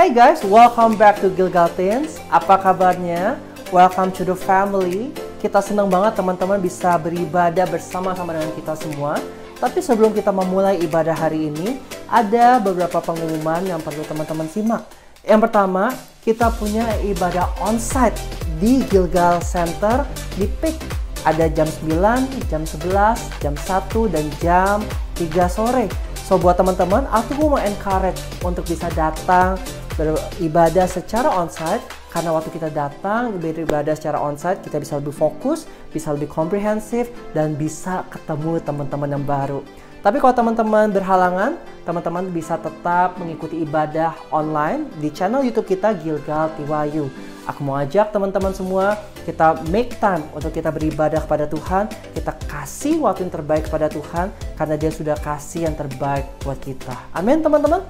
Hey guys, welcome back to Gilgal Teens. Apa kabarnya? Welcome to the family. Kita senang banget teman-teman bisa beribadah bersama-sama dengan kita semua. Tapi sebelum kita memulai ibadah hari ini, ada beberapa pengumuman yang perlu teman-teman simak. Yang pertama, kita punya ibadah onsite di Gilgal Center di PIK. Ada jam 9, jam 11, jam 1, dan jam 3 sore. So buat teman-teman, aku mau encourage untuk bisa datang beribadah secara onsite. Karena waktu kita datang beribadah secara onsite, kita bisa lebih fokus, bisa lebih komprehensif, dan bisa ketemu teman-teman yang baru. Tapi kalau teman-teman berhalangan, teman-teman bisa tetap mengikuti ibadah online di channel YouTube kita Gilgal TYU. Aku mau ajak teman-teman semua, kita make time untuk kita beribadah kepada Tuhan, kita kasih waktu yang terbaik kepada Tuhan, karena Dia sudah kasih yang terbaik buat kita. Amin teman-teman.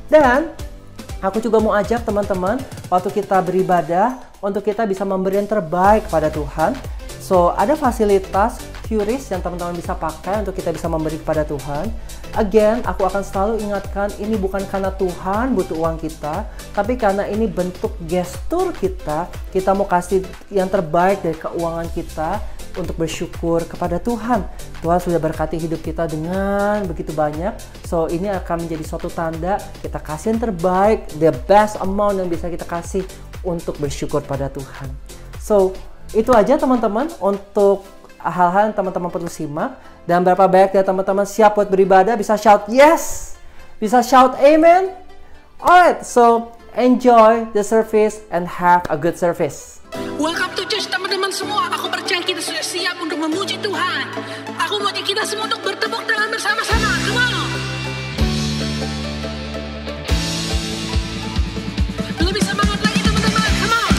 Dan aku juga mau ajak teman-teman, waktu kita beribadah, untuk kita bisa memberi yang terbaik pada Tuhan. So, ada fasilitas QRIS yang teman-teman bisa pakai untuk kita bisa memberi kepada Tuhan. Again, aku akan selalu ingatkan, ini bukan karena Tuhan butuh uang kita, tapi karena ini bentuk gestur kita mau kasih yang terbaik dari keuangan kita untuk bersyukur kepada Tuhan. Tuhan sudah berkati hidup kita dengan begitu banyak. So, ini akan menjadi suatu tanda kita kasih yang terbaik, the best amount yang bisa kita kasih untuk bersyukur pada Tuhan. So, itu aja teman-teman untuk hal-hal yang teman-teman perlu simak. Dan berapa banyak dari teman-teman siap buat beribadah? Bisa shout yes, bisa shout amen. Alright, so enjoy the service and have a good service. Welcome to church teman-teman semua. Aku percaya kita sudah siap untuk memuji Tuhan. Aku mau ajak kita semua untuk bertepuk tangan bersama-sama. Come on. Lebih semangat lagi teman-teman. Come on.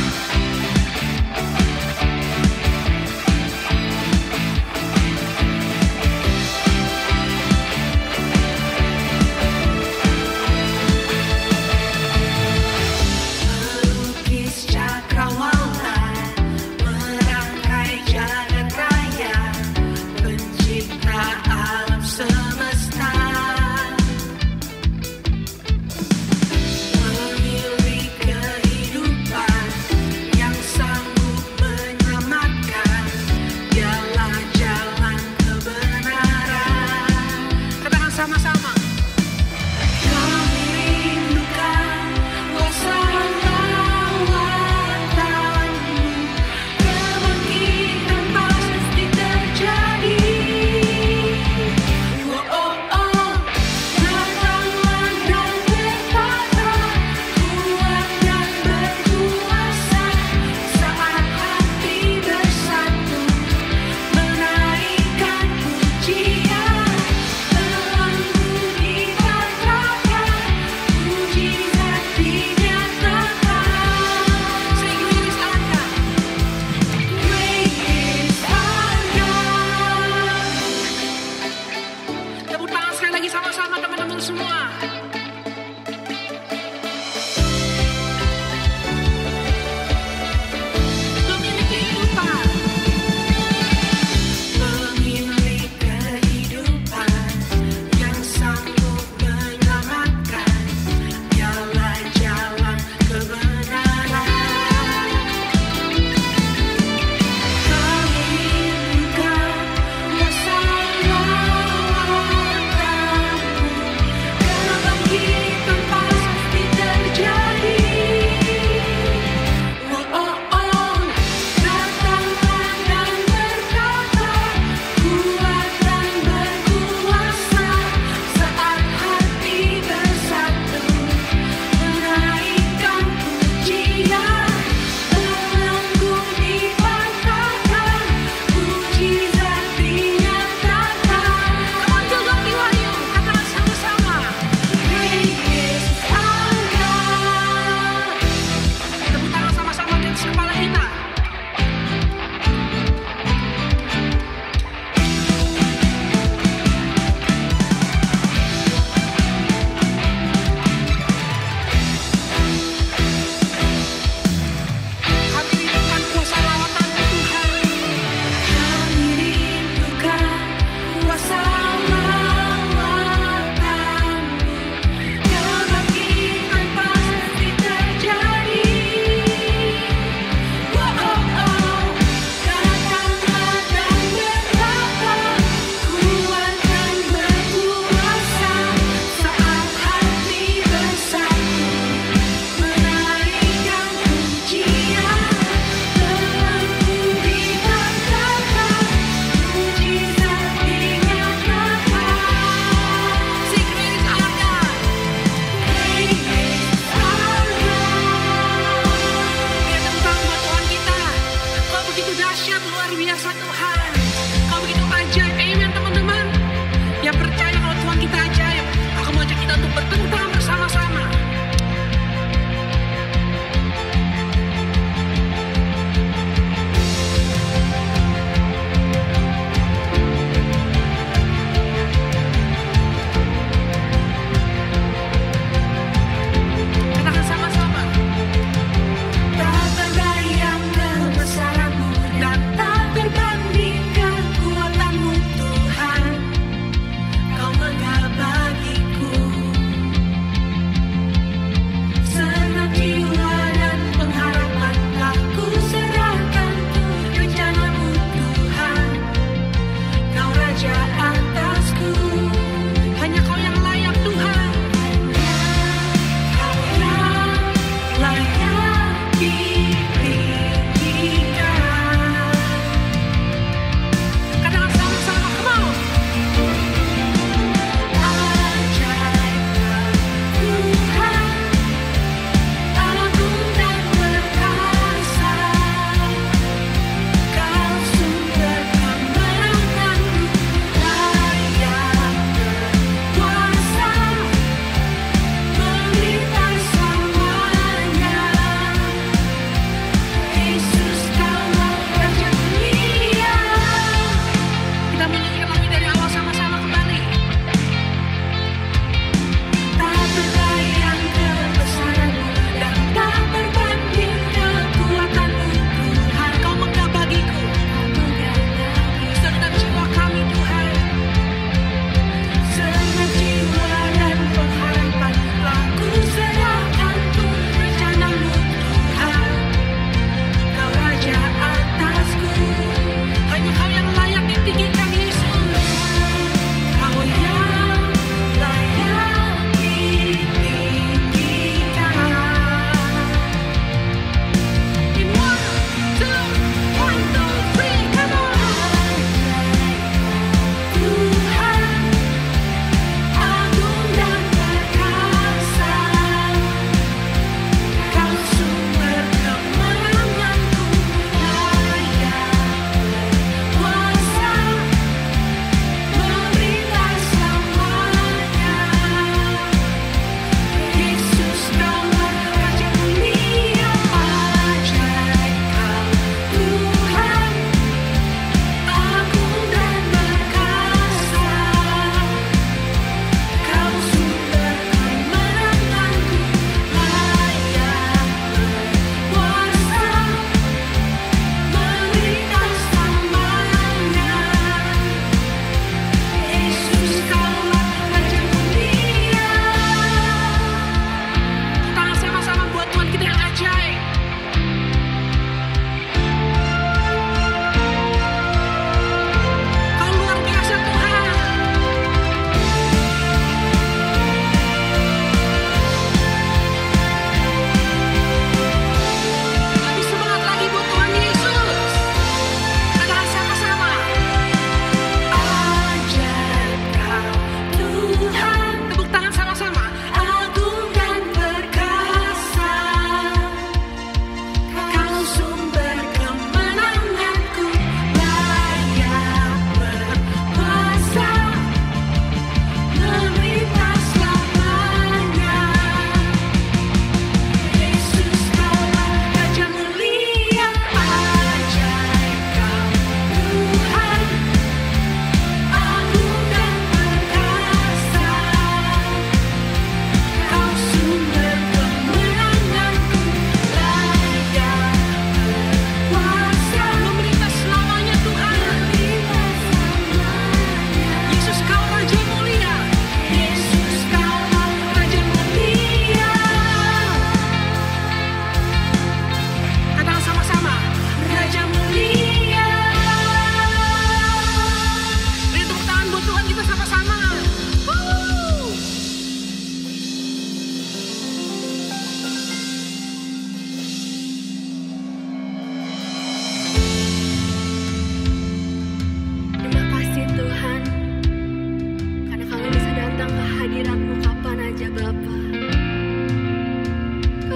Melukis cakrawala, merangkai jagat raya, pencipta alam semesta.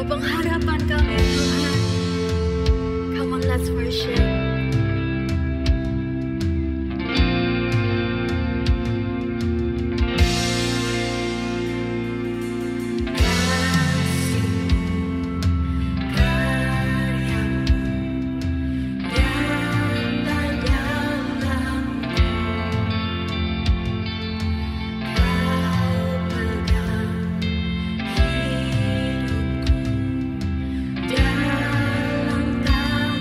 pengharapan kami Tuhan. Come on, let's worship. Dalam tangan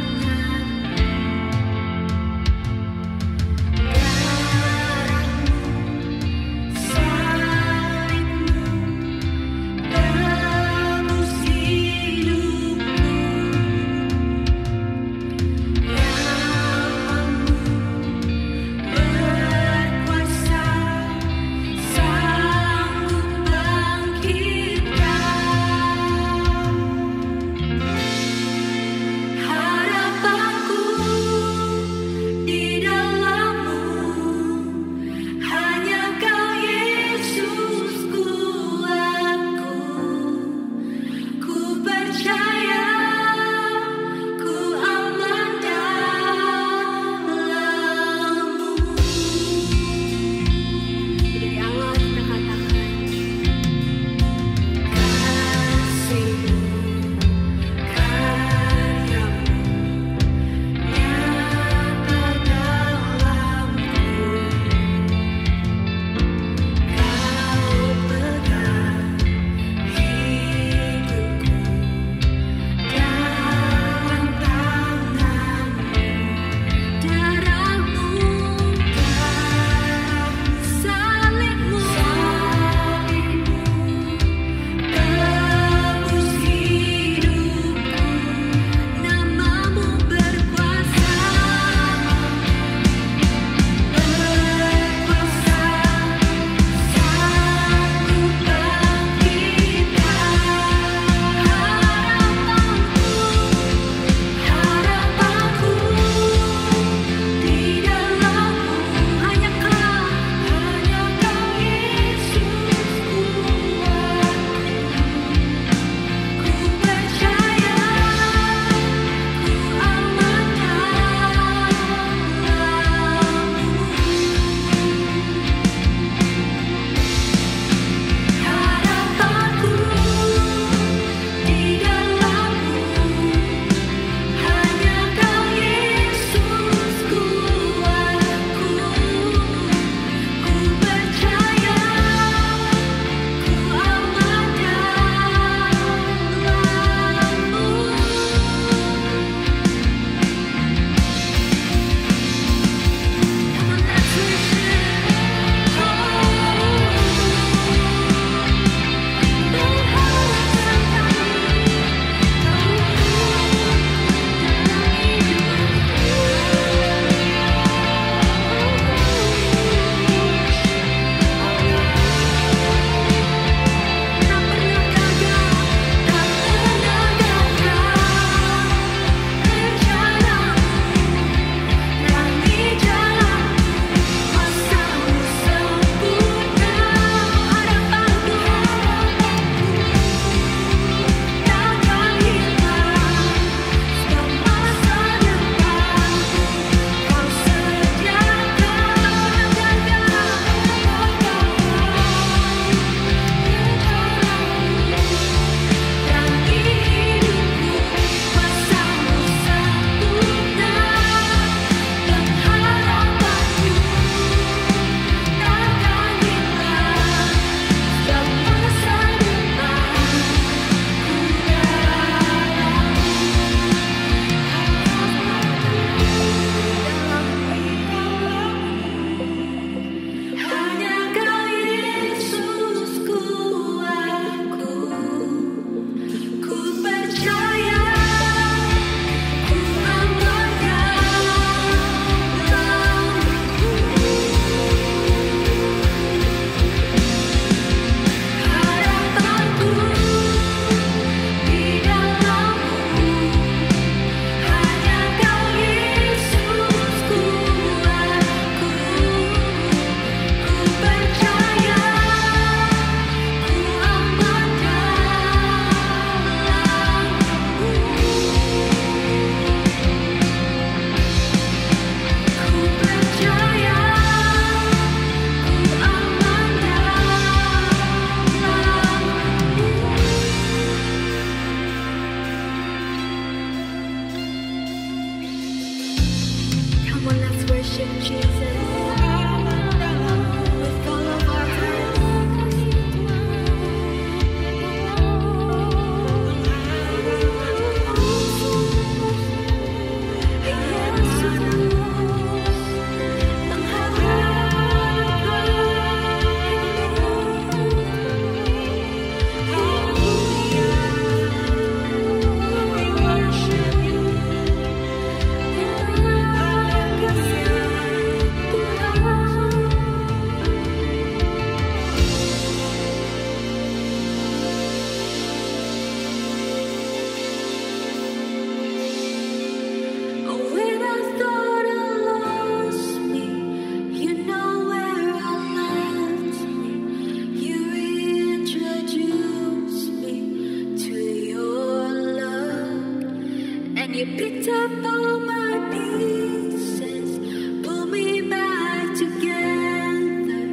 you picked up all my pieces, pull me back together.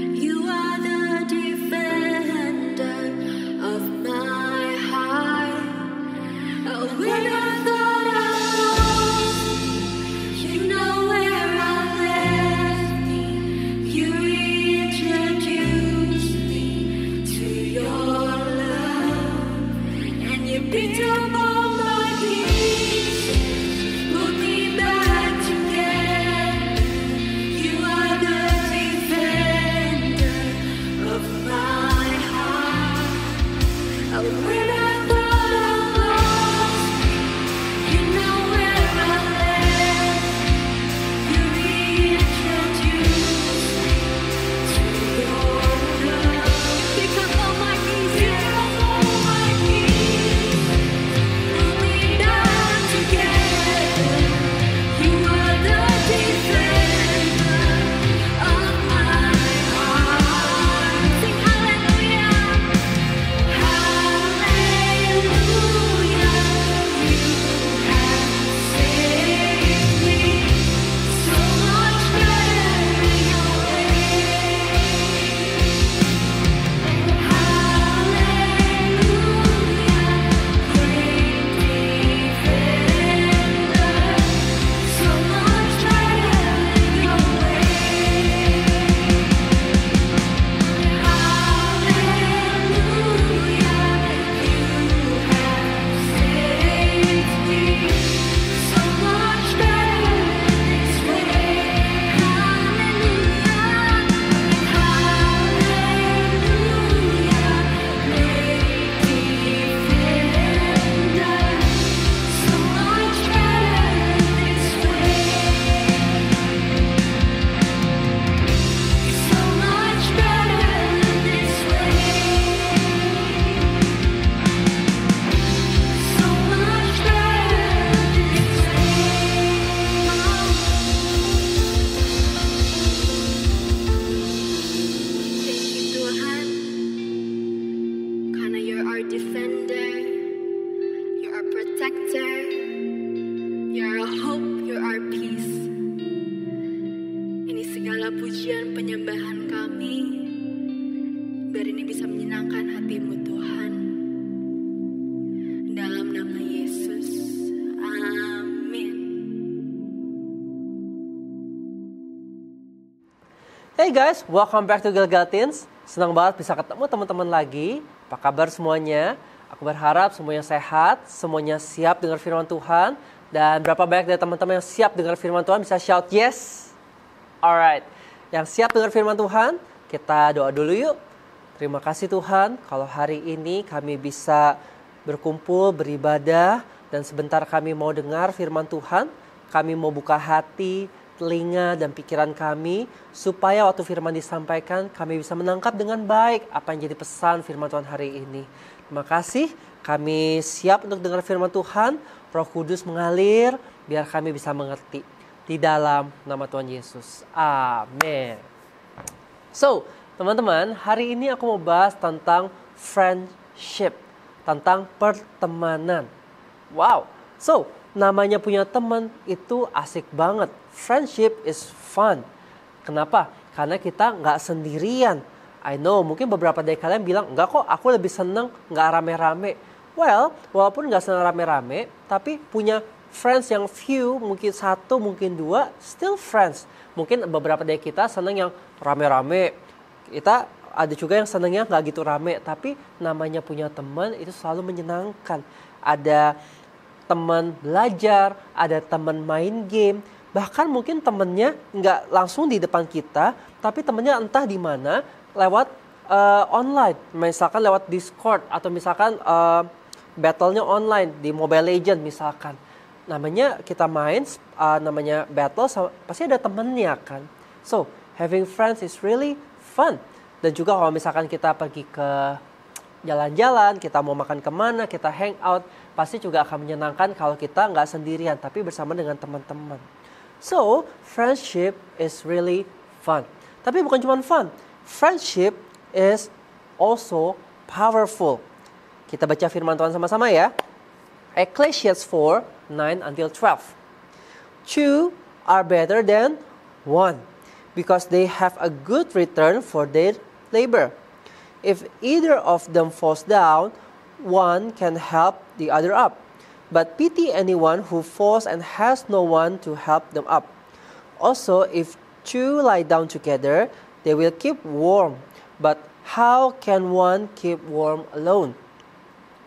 You are the defender of my heart. Oh, when I thought I lost me, you know where I left me. You reintroduced me to your love, and you picked up all my pieces, put me back together. You are the defender of my heart. Oh, when I thought I lost me, you know where I left. You reintroduced me to your love. You picked up all my pieces, put me back together. You are the defender of my heart. Sing hallelujah, hallelujah. You have saved me so much better in your way. Hallelujah, great defender, so much better in your way. Hallelujah, you have saved me so much better this way. Hallelujah, hallelujah, great defender, so much better this way. So much better this way. So much better this way. Thank you Tuhan, karena You're our defender, You're our protector, You're our hope, You're our peace. Ini segala pujian penyembahan kami, biar ini bisa menyenangkan hati-Mu Tuhan. Dalam nama Yesus, amin. Hey guys, welcome back to Gilgal Teens. Senang banget bisa ketemu teman-teman lagi. Apa kabar semuanya? Aku berharap semuanya sehat, semuanya siap dengar firman Tuhan. Dan berapa banyak dari teman-teman yang siap dengar firman Tuhan bisa shout yes? Alright, yang siap dengar firman Tuhan, kita doa dulu yuk. Terima kasih Tuhan, kalau hari ini kami bisa berkumpul, beribadah, dan sebentar kami mau dengar firman Tuhan. Kami mau buka hati, telinga, dan pikiran kami, supaya waktu firman disampaikan, kami bisa menangkap dengan baik apa yang jadi pesan firman Tuhan hari ini. Terima kasih, kami siap untuk dengar firman Tuhan. Roh Kudus mengalir, biar kami bisa mengerti. Di dalam nama Tuhan Yesus. Amin. So, teman-teman, hari ini aku mau bahas tentang friendship. Tentang pertemanan. Wow. So, namanya punya teman itu asik banget. Friendship is fun. Kenapa? Karena kita nggak sendirian. I know, mungkin beberapa dari kalian bilang, enggak kok, aku lebih seneng nggak rame-rame. Well, walaupun nggak seneng rame-rame, tapi punya friends yang few, mungkin satu, mungkin dua, still friends. Mungkin beberapa dari kita seneng yang rame-rame. Kita ada juga yang senengnya nggak gitu rame, tapi namanya punya teman itu selalu menyenangkan. Ada teman belajar, ada teman main game, bahkan mungkin temennya nggak langsung di depan kita, tapi temennya entah di mana, lewat online, misalkan lewat Discord, atau misalkan battle-nya online di Mobile Legends misalkan. Namanya kita main, namanya battle, pasti ada temennya kan. So, having friends is really fun. Dan juga kalau misalkan kita pergi ke jalan-jalan, kita mau makan kemana, kita hang out, pasti juga akan menyenangkan kalau kita nggak sendirian, tapi bersama dengan teman-teman. So, friendship is really fun. Tapi bukan cuma fun. Friendship is also powerful. Kita baca firman Tuhan sama-sama ya. Ecclesiastes 4, 9 until 12. Two are better than one, because they have a good return for their labor. If either of them falls down, one can help the other up. But pity anyone who falls and has no one to help them up. Also, if two lie down together, they will keep warm. But how can one keep warm alone?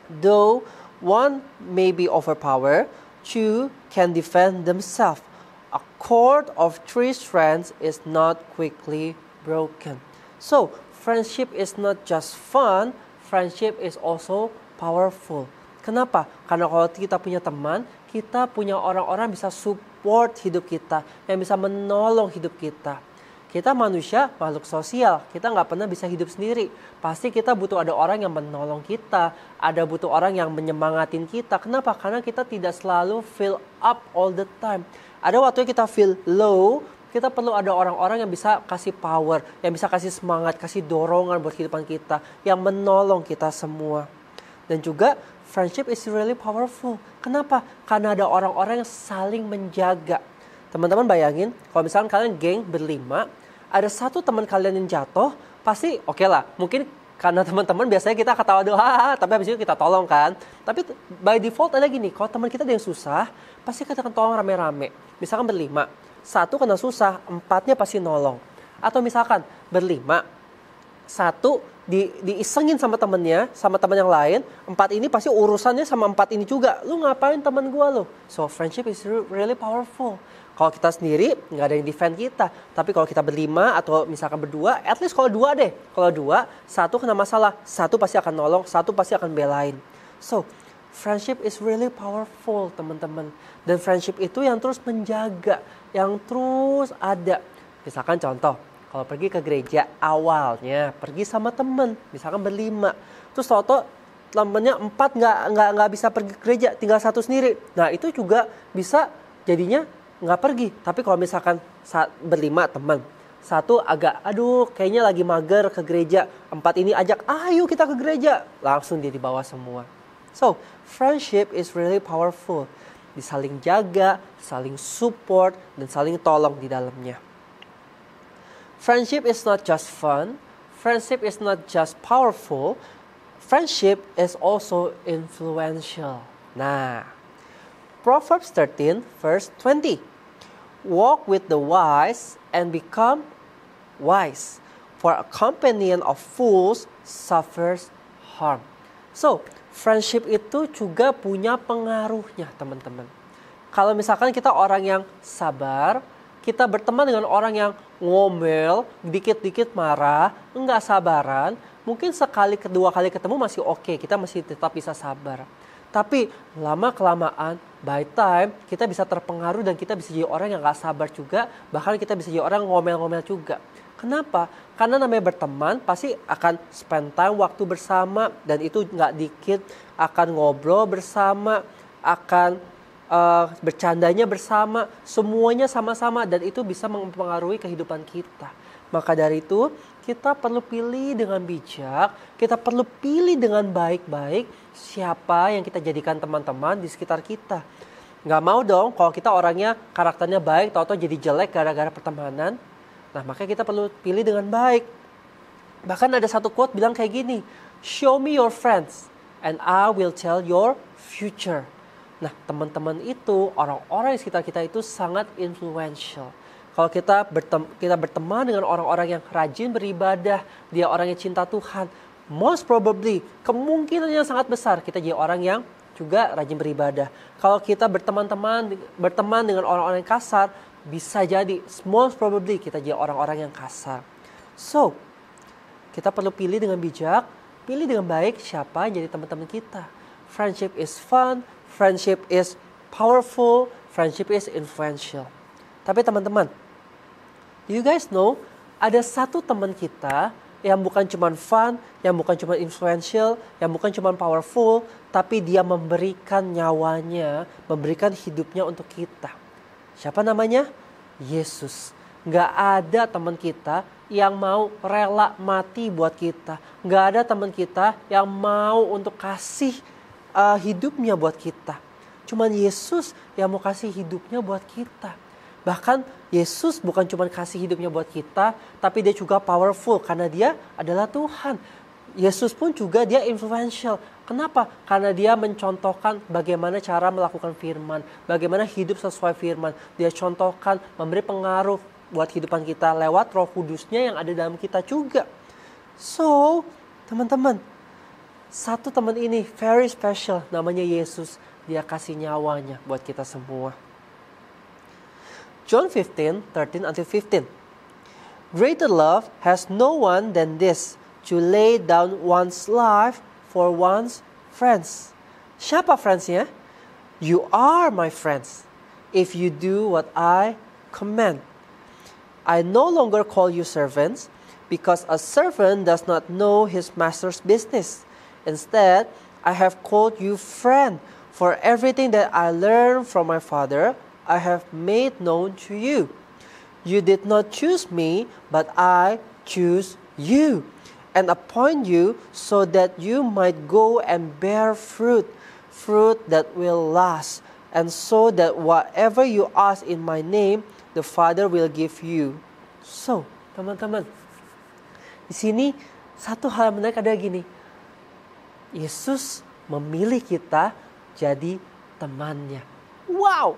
Though one may be overpowered, two can defend themselves. A cord of three strands is not quickly broken. So, friendship is not just fun, friendship is also powerful. Kenapa? Karena kalau kita punya teman, kita punya orang-orang bisa support hidup kita, yang bisa menolong hidup kita. Kita manusia, makhluk sosial, kita nggak pernah bisa hidup sendiri. Pasti kita butuh ada orang yang menolong kita, ada butuh orang yang menyemangatin kita. Kenapa? Karena kita tidak selalu feel up all the time. Ada waktu kita feel low, kita perlu ada orang-orang yang bisa kasih power, yang bisa kasih semangat, kasih dorongan buat kehidupan kita, yang menolong kita semua. Dan juga friendship is really powerful. Kenapa? Karena ada orang-orang yang saling menjaga. Teman-teman bayangin, kalau misalkan kalian geng berlima, ada satu teman kalian yang jatuh, pasti oke lah. Mungkin karena teman-teman biasanya kita ketawa doa, tapi habis itu kita tolong kan. Tapi by default ada gini, kalau teman kita ada yang susah, pasti kita akan tolong rame-rame. Misalkan berlima, satu kena susah, empatnya pasti nolong. Atau misalkan berlima, satu diisengin sama temennya, sama teman yang lain, empat ini pasti urusannya sama empat ini juga. Lu ngapain teman gua lo? So friendship is really powerful. Kalau kita sendiri nggak ada yang defend kita, tapi kalau kita berlima atau misalkan berdua, at least kalau dua deh. Kalau dua, satu kena masalah, satu pasti akan nolong, satu pasti akan belain. So friendship is really powerful, teman-teman. Dan friendship itu yang terus menjaga, yang terus ada. Misalkan contoh, kalau pergi ke gereja awalnya pergi sama temen, misalkan berlima, terus toto temennya empat nggak bisa pergi ke gereja, tinggal satu sendiri. Nah itu juga bisa jadinya nggak pergi. Tapi kalau misalkan berlima teman, satu agak kayaknya lagi mager ke gereja, empat ini ajak ayo kita ke gereja, langsung dia dibawa semua. So friendship is really powerful. Disaling jaga, saling support, dan saling tolong di dalamnya. Friendship is not just fun. Friendship is not just powerful. Friendship is also influential. Nah, Proverbs 13 verse 20. Walk with the wise and become wise, for a companion of fools suffers harm. So, friendship itu juga punya pengaruhnya, teman-teman. Kalau misalkan kita orang yang sabar, kita berteman dengan orang yang ngomel, dikit-dikit marah, enggak sabaran, mungkin sekali kedua kali ketemu masih oke, kita masih tetap bisa sabar. Tapi lama-kelamaan, by time, kita bisa terpengaruh dan kita bisa jadi orang yang gak sabar juga, bahkan kita bisa jadi orang ngomel-ngomel juga. Kenapa? Karena namanya berteman, pasti akan spend time waktu bersama, dan itu gak dikit, akan ngobrol bersama, akan bercandanya bersama, semuanya sama-sama, dan itu bisa mempengaruhi kehidupan kita. Maka dari itu, kita perlu pilih dengan bijak, kita perlu pilih dengan baik-baik siapa yang kita jadikan teman-teman di sekitar kita. Nggak mau dong kalau kita orangnya karakternya baik, tahu-tahu jadi jelek gara-gara pertemanan. Nah, makanya kita perlu pilih dengan baik. Bahkan ada satu quote bilang kayak gini, show me your friends and I will tell your future. Nah, teman-teman itu, orang-orang di sekitar kita itu sangat influential. Kalau kita berteman dengan orang-orang yang rajin beribadah, dia orang yang cinta Tuhan, most probably, kemungkinannya sangat besar kita jadi orang yang juga rajin beribadah. Kalau kita berteman dengan orang-orang yang kasar, bisa jadi, most probably kita jadi orang-orang yang kasar. So, kita perlu pilih dengan bijak, pilih dengan baik siapa yang jadi teman-teman kita. Friendship is fun, friendship is powerful, friendship is influential. Tapi teman-teman, do you guys know, ada satu teman kita yang bukan cuma fun, yang bukan cuma influential, yang bukan cuma powerful, tapi dia memberikan nyawanya, memberikan hidupnya untuk kita. Siapa namanya? Yesus. Gak ada teman kita yang mau rela mati buat kita. Gak ada teman kita yang mau untuk kasih hidupnya buat kita. Cuman Yesus yang mau kasih hidupnya buat kita. Bahkan Yesus bukan cuma kasih hidupnya buat kita, tapi dia juga powerful karena dia adalah Tuhan. Yesus pun juga dia influential. Kenapa? Karena dia mencontohkan bagaimana cara melakukan firman, bagaimana hidup sesuai firman. Dia contohkan memberi pengaruh buat kehidupan kita lewat Roh Kudusnya yang ada dalam kita juga. So, teman-teman, satu teman ini very special, namanya Yesus. Dia kasih nyawanya buat kita semua. John 15:13-15. Greater love has no one than this, to lay down one's life for one's friends. Siapa friendsnya? You are my friends, if you do what I command. I no longer call you servants, because a servant does not know his master's business. Instead, I have called you friend, for everything that I learned from my Father, I have made known to you. You did not choose me, but I choose you, and appoint you so that you might go and bear fruit, fruit that will last, and so that whatever you ask in my name, the Father will give you. So, teman-teman, di sini satu hal yang menarik adalah gini. Yesus memilih kita jadi temannya. Wow,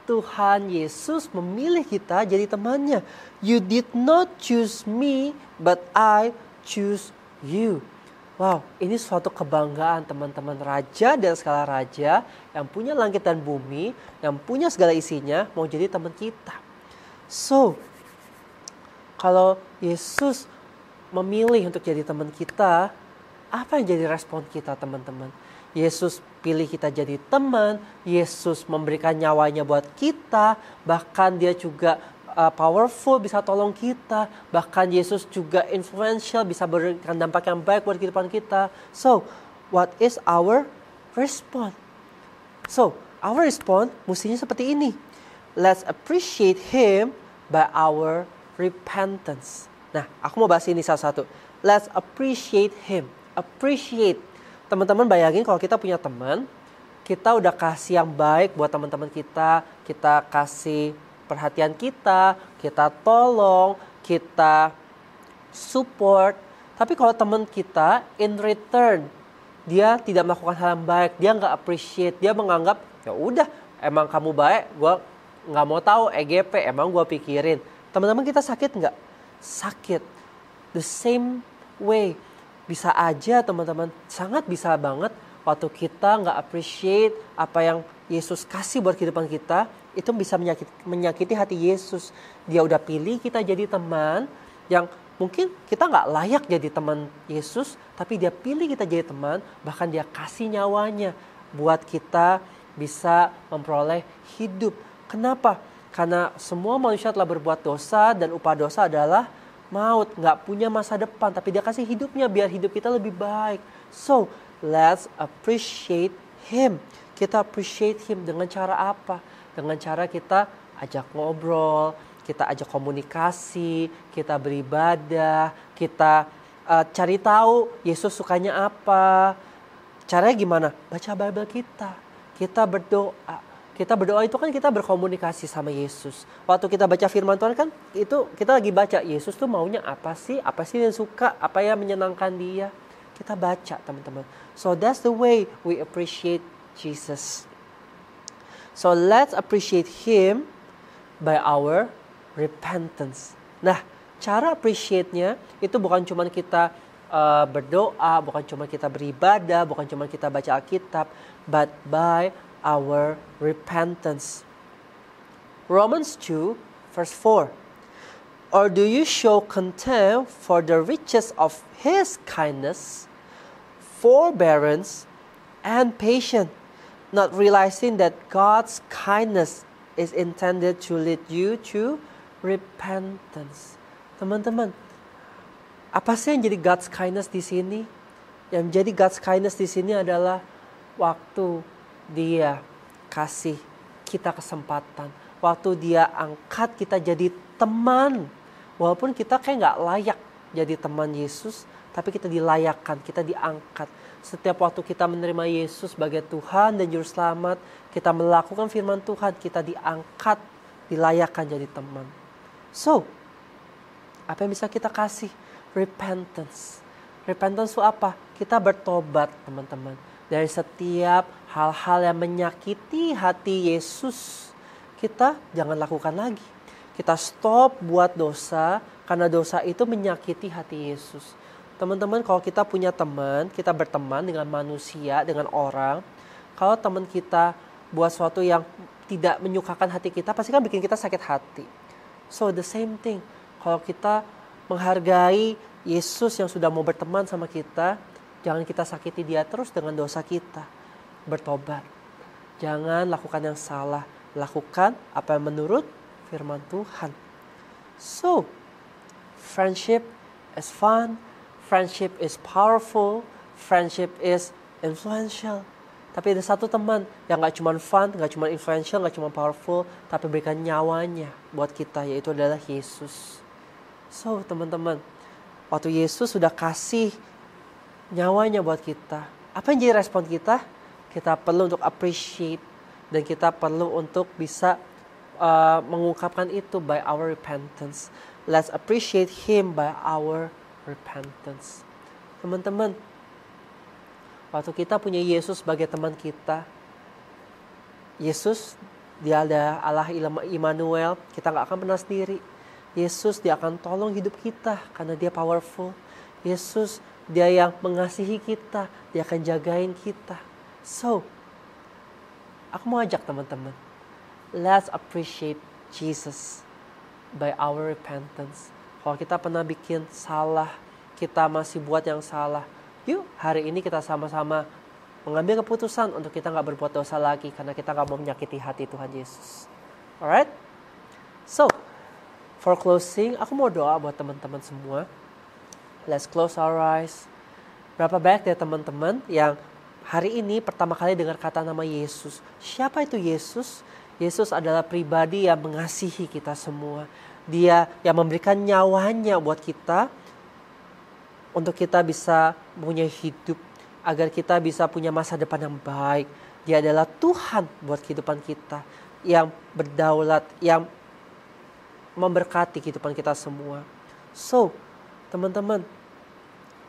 Tuhan Yesus memilih kita jadi temannya. You did not choose me, but I choose you. Wow, ini suatu kebanggaan teman-teman. Raja dan segala raja yang punya langit dan bumi, yang punya segala isinya, mau jadi teman kita. So, kalau Yesus memilih untuk jadi teman kita, apa yang jadi respon kita teman-teman? Yesus pilih kita jadi teman, Yesus memberikan nyawanya buat kita, bahkan dia juga powerful, bisa tolong kita, bahkan Yesus juga influential, bisa berikan dampak yang baik buat kehidupan kita. So, what is our response? So, our response mestinya seperti ini. Let's appreciate Him by our repentance. Nah, aku mau bahas ini satu-satu. Let's appreciate Him. Appreciate. Teman-teman bayangin kalau kita punya teman, kita udah kasih yang baik buat teman-teman kita kasih perhatian kita tolong, kita support. Tapi kalau teman kita in return, dia tidak melakukan hal yang baik, dia nggak appreciate, dia menganggap ya udah emang kamu baik, gue nggak mau tahu EGP, emang gue pikirin. Teman-teman kita sakit nggak? Sakit. The same way. Bisa aja teman-teman, sangat bisa banget waktu kita nggak appreciate apa yang Yesus kasih buat kehidupan kita, itu bisa menyakiti hati Yesus. Dia udah pilih kita jadi teman yang mungkin kita nggak layak jadi teman Yesus, tapi dia pilih kita jadi teman, bahkan dia kasih nyawanya buat kita bisa memperoleh hidup. Kenapa? Karena semua manusia telah berbuat dosa dan upah dosa adalah maut, nggak punya masa depan, tapi dia kasih hidupnya biar hidup kita lebih baik. So, let's appreciate Him. Kita appreciate Him dengan cara apa? Dengan cara kita ajak ngobrol, kita ajak komunikasi, kita beribadah, kita cari tahu Yesus sukanya apa. Caranya gimana? Baca Bible kita berdoa. Kita berdoa itu kan kita berkomunikasi sama Yesus. Waktu kita baca firman Tuhan kan itu kita lagi baca Yesus tuh maunya apa sih yang suka, apa yang menyenangkan dia. Kita baca teman-teman. So that's the way we appreciate Jesus. So let's appreciate Him by our repentance. Nah, cara appreciate-nya itu bukan cuma kita berdoa, bukan cuma kita beribadah, bukan cuma kita baca Alkitab, but by our repentance. Romans 2 verse 4. Or do you show contempt for the riches of His kindness, forbearance, and patience, not realizing that God's kindness is intended to lead you to repentance? Teman-teman, apa sih yang jadi God's kindness di sini? Yang jadi God's kindness di sini adalah waktu Dia kasih kita kesempatan. Waktu Dia angkat kita jadi teman. Walaupun kita kayak gak layak jadi teman Yesus, tapi kita dilayakkan, kita diangkat. Setiap waktu kita menerima Yesus sebagai Tuhan dan Juru Selamat, kita melakukan firman Tuhan, kita diangkat, dilayakkan jadi teman. So, apa yang bisa kita kasih? Repentance. Repentance itu apa? Kita bertobat, teman-teman. Dari setiap hal-hal yang menyakiti hati Yesus, kita jangan lakukan lagi. Kita stop buat dosa, karena dosa itu menyakiti hati Yesus. Teman-teman, kalau kita punya teman, kita berteman dengan manusia, dengan orang. Kalau teman kita buat sesuatu yang tidak menyukakan hati kita, pasti kan bikin kita sakit hati. So the same thing, kalau kita menghargai Yesus yang sudah mau berteman sama kita, jangan kita sakiti dia terus dengan dosa kita. Bertobat. Jangan lakukan yang salah. Lakukan apa yang menurut firman Tuhan. So, friendship is fun. Friendship is powerful. Friendship is influential. Tapi ada satu teman yang gak cuma fun, gak cuma influential, gak cuma powerful, tapi berikan nyawanya buat kita, yaitu adalah Yesus. So, teman-teman, waktu Yesus sudah kasih nyawanya buat kita, apa yang jadi respon kita? Kita perlu untuk appreciate, dan kita perlu untuk bisa mengungkapkan itu by our repentance. Let's appreciate Him by our repentance. Teman-teman, waktu kita punya Yesus sebagai teman kita, Yesus, dia ada Allah Immanuel, kita gak akan pernah sendiri. Yesus, dia akan tolong hidup kita karena dia powerful. Yesus, dia yang mengasihi kita, dia akan jagain kita. So, aku mau ajak teman-teman, let's appreciate Jesus by our repentance. Kalau kita pernah bikin salah, kita masih buat yang salah, yuk hari ini kita sama-sama mengambil keputusan untuk kita gak berbuat dosa lagi, karena kita gak mau menyakiti hati Tuhan Yesus. Alright? So, for closing, aku mau doa buat teman-teman semua. Let's close our eyes. Berapa banyak ya teman-teman yang hari ini pertama kali dengar kata nama Yesus. Siapa itu Yesus? Yesus adalah pribadi yang mengasihi kita semua. Dia yang memberikan nyawanya buat kita, untuk kita bisa punya hidup, agar kita bisa punya masa depan yang baik. Dia adalah Tuhan buat kehidupan kita, yang berdaulat, yang memberkati kehidupan kita semua. So, teman-teman,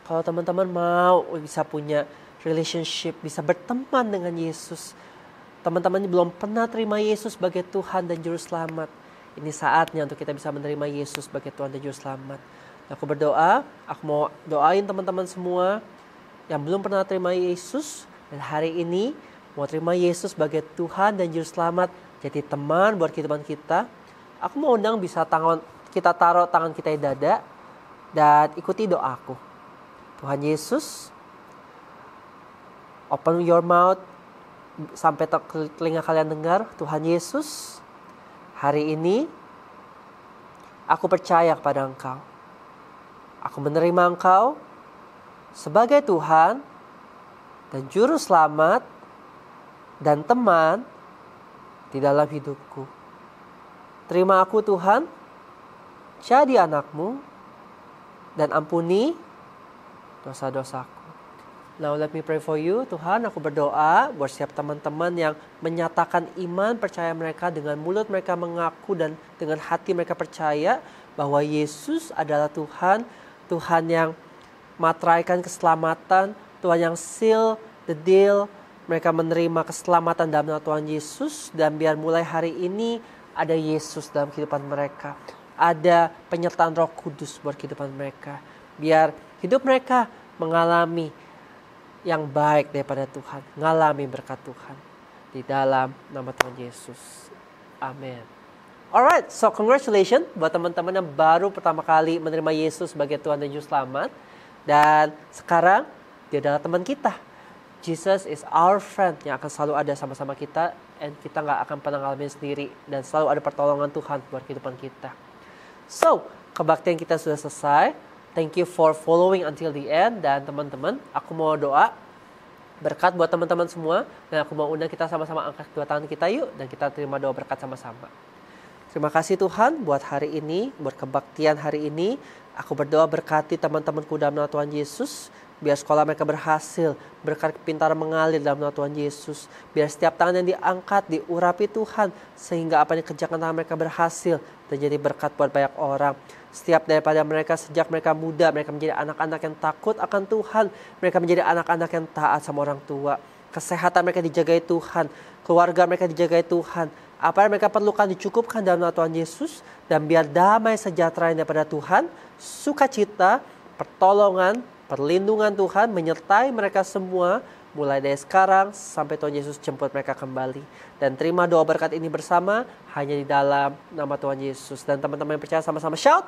kalau teman-teman mau bisa punya relationship, bisa berteman dengan Yesus, teman-teman ini belum pernah terima Yesus sebagai Tuhan dan Juru Selamat, ini saatnya untuk kita bisa menerima Yesus sebagai Tuhan dan Juru Selamat. Aku berdoa, aku mau doain teman-teman semua yang belum pernah terima Yesus, dan hari ini mau terima Yesus sebagai Tuhan dan Juru Selamat, jadi teman buat kehidupan kita. Aku mau undang bisa kita taruh tangan kita di dada dan ikuti doaku. Tuhan Yesus, open your mouth sampai telinga kalian dengar. Tuhan Yesus, hari ini aku percaya kepada Engkau. Aku menerima Engkau sebagai Tuhan dan Juru Selamat dan teman di dalam hidupku. Terima aku Tuhan, jadi anakmu, dan ampuni dosa-dosaku. Now let me pray for you. Tuhan, aku berdoa buat setiap teman-teman yang menyatakan iman, percaya mereka dengan mulut mereka mengaku dan dengan hati mereka percaya bahwa Yesus adalah Tuhan, Tuhan yang materaikan keselamatan, Tuhan yang seal the deal. Mereka menerima keselamatan dalam nama Tuhan Yesus, dan biar mulai hari ini ada Yesus dalam kehidupan mereka. Ada penyertaan Roh Kudus buat kehidupan mereka. Biar hidup mereka mengalami yang baik daripada Tuhan, mengalami berkat Tuhan. Di dalam nama Tuhan Yesus. Amin. Alright, so congratulations buat teman-teman yang baru pertama kali menerima Yesus sebagai Tuhan dan Juru Selamat. Dan sekarang dia adalah teman kita. Jesus is our friend yang akan selalu ada sama-sama kita, dan kita gak akan pernah ngalamin sendiri, dan selalu ada pertolongan Tuhan buat kehidupan kita. So, kebaktian kita sudah selesai. Thank you for following until the end. Dan teman-teman, aku mau doa berkat buat teman-teman semua, dan aku mau undang kita sama-sama angkat kedua tangan kita yuk, dan kita terima doa berkat sama-sama. Terima kasih Tuhan buat hari ini, buat kebaktian hari ini. Aku berdoa berkati teman-temanku dalam nama Tuhan Yesus. Biar sekolah mereka berhasil, berkat kepintaran mengalir dalam nama Tuhan Yesus. Biar setiap tangan yang diangkat, diurapi Tuhan, sehingga apa yang dikerjakan tangan mereka berhasil dan jadi berkat buat banyak orang. Setiap daripada mereka, sejak mereka muda, mereka menjadi anak-anak yang takut akan Tuhan. Mereka menjadi anak-anak yang taat sama orang tua. Kesehatan mereka dijagai Tuhan, keluarga mereka dijagai Tuhan. Apa yang mereka perlukan dicukupkan dalam nama Tuhan Yesus. Dan biar damai sejahtera daripada Tuhan, sukacita, pertolongan, perlindungan Tuhan menyertai mereka semua mulai dari sekarang sampai Tuhan Yesus jemput mereka kembali. Dan terima doa berkat ini bersama hanya di dalam nama Tuhan Yesus. Dan teman-teman yang percaya sama-sama shout,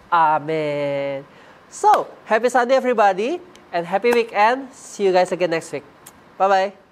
Amin. So, happy Sunday everybody and happy weekend. See you guys again next week. Bye-bye.